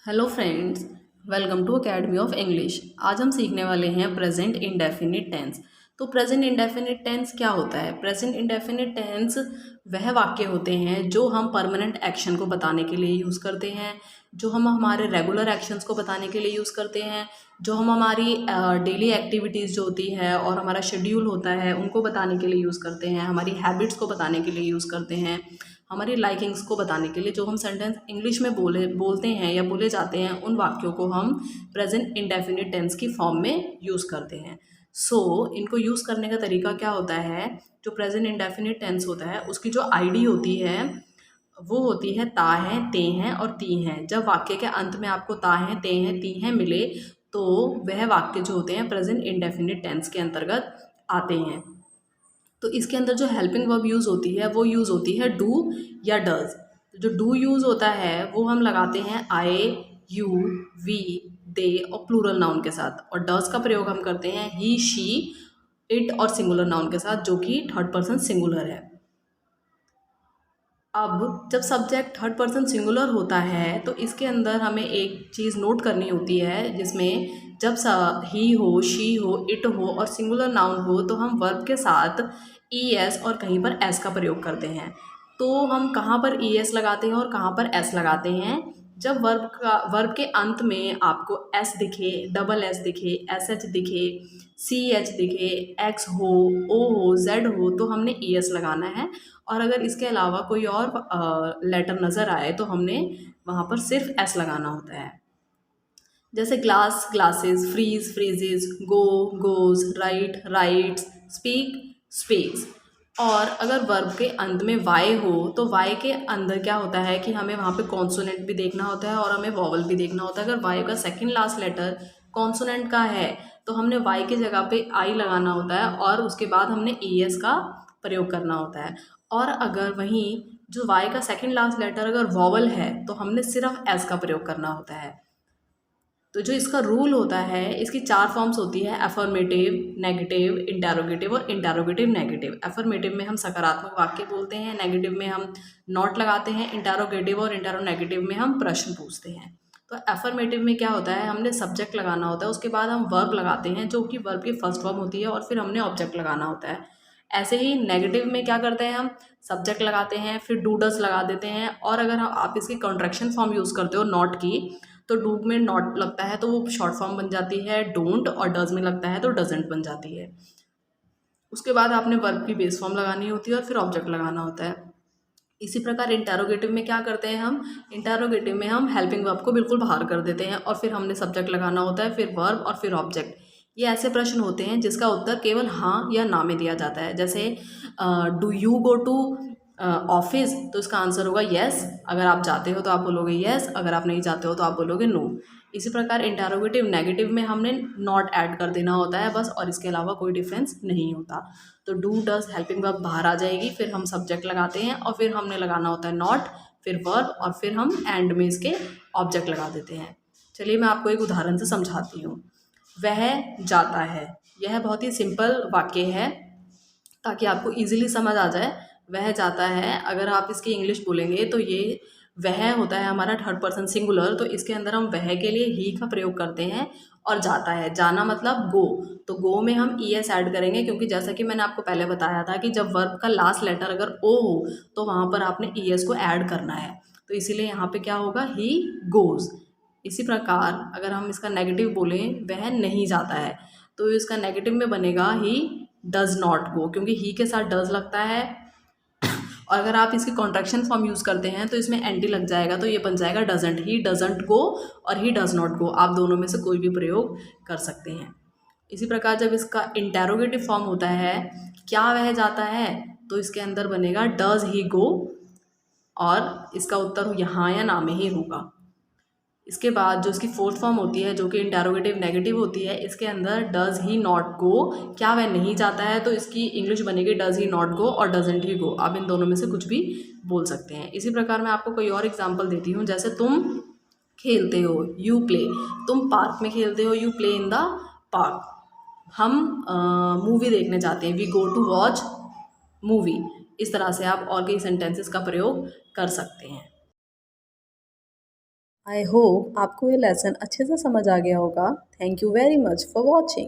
Hello friends, welcome to academy of English. आज हम सीखने वाले हैं प्रेजेंट इंडेफिनिट टेंस। तो प्रेजेंट इंडेफिनिट टेंस क्या होता है? प्रेजेंट इंडेफिनिट टेंस वह वाक्य होते हैं जो हम परमानेंट एक्शन को बताने के लिए यूज़ करते हैं, जो हम हमारे रेगुलर एक्शंस को बताने के लिए यूज़ करते हैं, जो हम हमारी डेली एक्टिविटीज़ जो होती है और हमारा शेड्यूल होता है उनको बताने के लिए यूज़ करते हैं, हमारी हैबिट्स को बताने के लिए यूज़ करते हैं, हमारी लाइकिंग्स को बताने के लिए जो हम सेंटेंस इंग्लिश में बोलते हैं या बोले जाते हैं उन वाक्यों को हम प्रेजेंट इंडेफिनिट टेंस की फॉर्म में यूज़ करते हैं। इनको यूज़ करने का तरीका क्या होता है? जो प्रेजेंट इंडेफिनिट टेंस होता है उसकी जो आईडी होती है वो होती है ता है, ते हैं और ती हैं। जब वाक्य के अंत में आपको ता है, ते हैं, ती हैं मिले तो वह वाक्य जो होते हैं प्रेजेंट इंडेफिनिट टेंस के अंतर्गत आते हैं। तो इसके अंदर जो हेल्पिंग वर्ब यूज़ होती है वो यूज़ होती है डू या डज। जो डू यूज़ होता है वो हम लगाते हैं आई, यू, वी, दे और प्लूरल नाउन के साथ, और डज का प्रयोग हम करते हैं ही, शी, इट और सिंगुलर नाउन के साथ जो कि थर्ड पर्सन सिंगुलर है। अब जब सब्जेक्ट थर्ड पर्सन सिंगुलर होता है तो इसके अंदर हमें एक चीज़ नोट करनी होती है, जिसमें जब ही हो, शी हो, इट हो और सिंगुलर नाउन हो तो हम वर्ब के साथ ई एस और कहीं पर एस का प्रयोग करते हैं। तो हम कहाँ पर ई एस लगाते हैं और कहाँ पर एस लगाते हैं? जब वर्ब के अंत में आपको एस दिखे, डबल एस दिखे, एस एच दिखे, सी एच दिखे, एक्स हो, ओ हो, जेड हो तो हमने ई एस लगाना है। और अगर इसके अलावा कोई और लेटर नज़र आए तो हमने वहाँ पर सिर्फ एस लगाना होता है। जैसे glass, glasses, freeze, freezes, go, goes, write, writes, speak, speaks. और अगर वर्ब के अंत में वाई हो तो वाई के अंदर क्या होता है कि हमें वहाँ पे कॉन्सोनेंट भी देखना होता है और हमें वॉवल भी देखना होता है। अगर वाई का सेकंड लास्ट लेटर कॉन्सोनेंट का है तो हमने वाई की जगह पे आई लगाना होता है और उसके बाद हमने ई एस का प्रयोग करना होता है। और अगर वहीं जो वाई का सेकंड लास्ट लेटर अगर वॉवल है तो हमने सिर्फ एस का प्रयोग करना होता है। तो जो इसका रूल होता है, इसकी चार फॉर्म्स होती है: अफर्मेटिव, नेगेटिव, इंटेरोगेटिव और इंटेरोगेटिव नेगेटिव। अफर्मेटिव में हम सकारात्मक वाक्य बोलते हैं, नेगेटिव में हम नॉट लगाते हैं, इंटेरोगेटिव और इंटेरोनेगेटिव में हम प्रश्न पूछते हैं। तो अफर्मेटिव में क्या होता है, हमने सब्जेक्ट लगाना होता है, उसके बाद हम वर्ब लगाते हैं जो कि वर्ब की फर्स्ट फॉर्म होती है और फिर हमने ऑब्जेक्ट लगाना होता है। ऐसे ही नेगेटिव में क्या करते हैं, हम सब्जेक्ट लगाते हैं, फिर डू डज लगा देते हैं, और अगर आप इसकी कॉन्ट्रैक्शन फॉर्म यूज़ करते हो नॉट की तो डू में नॉट लगता है तो वो शॉर्ट फॉर्म बन जाती है डोंट, और डज में लगता है तो डजेंट बन जाती है। उसके बाद आपने वर्ब की बेस फॉर्म लगानी होती है और फिर ऑब्जेक्ट लगाना होता है। इसी प्रकार इंटेरोगेटिव में क्या करते हैं, हम इंटेरोगेटिव में हम हेल्पिंग वर्ब को बिल्कुल बाहर कर देते हैं और फिर हमने सब्जेक्ट लगाना होता है, फिर वर्ब और फिर ऑब्जेक्ट। ये ऐसे प्रश्न होते हैं जिसका उत्तर केवल हाँ या ना में दिया जाता है। जैसे do you go to office, तो इसका आंसर होगा येस। अगर आप जाते हो तो आप बोलोगे येस, अगर आप नहीं जाते हो तो आप बोलोगे नो। इसी प्रकार इंटेरोगेटिव नेगेटिव में हमने नॉट ऐड कर देना होता है बस, और इसके अलावा कोई डिफरेंस नहीं होता। तो डू डज हेल्पिंग वर्ब बाहर आ जाएगी, फिर हम सब्जेक्ट लगाते हैं और फिर हमने लगाना होता है नॉट, फिर वर्ब और फिर हम एंड में इसके ऑब्जेक्ट लगा देते हैं। चलिए मैं आपको एक उदाहरण से समझाती हूँ। वह जाता है, यह बहुत ही सिंपल वाक्य है ताकि आपको इजीली समझ आ जाए। वह जाता है, अगर आप इसकी इंग्लिश बोलेंगे तो ये वह होता है हमारा थर्ड पर्सन सिंगुलर, तो इसके अंदर हम वह के लिए ही का प्रयोग करते हैं। और जाता है, जाना मतलब गो, तो गो में हम ई एस ऐड करेंगे क्योंकि जैसा कि मैंने आपको पहले बताया था कि जब वर्ब का लास्ट लेटर अगर ओ हो तो वहाँ पर आपने ई एस को ऐड करना है, तो इसीलिए यहाँ पे क्या होगा, ही गोज़। इसी प्रकार अगर हम इसका नेगेटिव बोलें, वह नहीं जाता है, तो इसका नेगेटिव में बनेगा ही डज नॉट गो, क्योंकि ही के साथ डज लगता है। और अगर आप इसकी कॉन्ट्रैक्शन फॉर्म यूज़ करते हैं तो इसमें एन टी लग जाएगा, तो ये बन जाएगा डजेंट। ही डजेंट गो और ही डज नॉट गो, आप दोनों में से कोई भी प्रयोग कर सकते हैं। इसी प्रकार जब इसका इंटेरोगेटिव फॉर्म होता है, क्या वह जाता है, तो इसके अंदर बनेगा डज ही गो, और इसका उत्तर यहाँ या ना में ही होगा। इसके बाद जो इसकी फोर्थ फॉर्म होती है जो कि इंटेरोगेटिव नेगेटिव होती है, इसके अंदर डज ही नॉट गो, क्या वह नहीं जाता है, तो इसकी इंग्लिश बनेगी डज ही नॉट गो और डजेंट ही गो। आप इन दोनों में से कुछ भी बोल सकते हैं। इसी प्रकार मैं आपको कोई और एग्जांपल देती हूँ। जैसे तुम खेलते हो, यू प्ले, तुम पार्क में खेलते हो, you play in the park. हम मूवी देखने जाते हैं, we go to watch movie. इस तरह से आप और कई सेंटेंसेस का प्रयोग कर सकते हैं। आई होप आपको ये लेसन अच्छे से समझ आ गया होगा। Thank you very much for watching.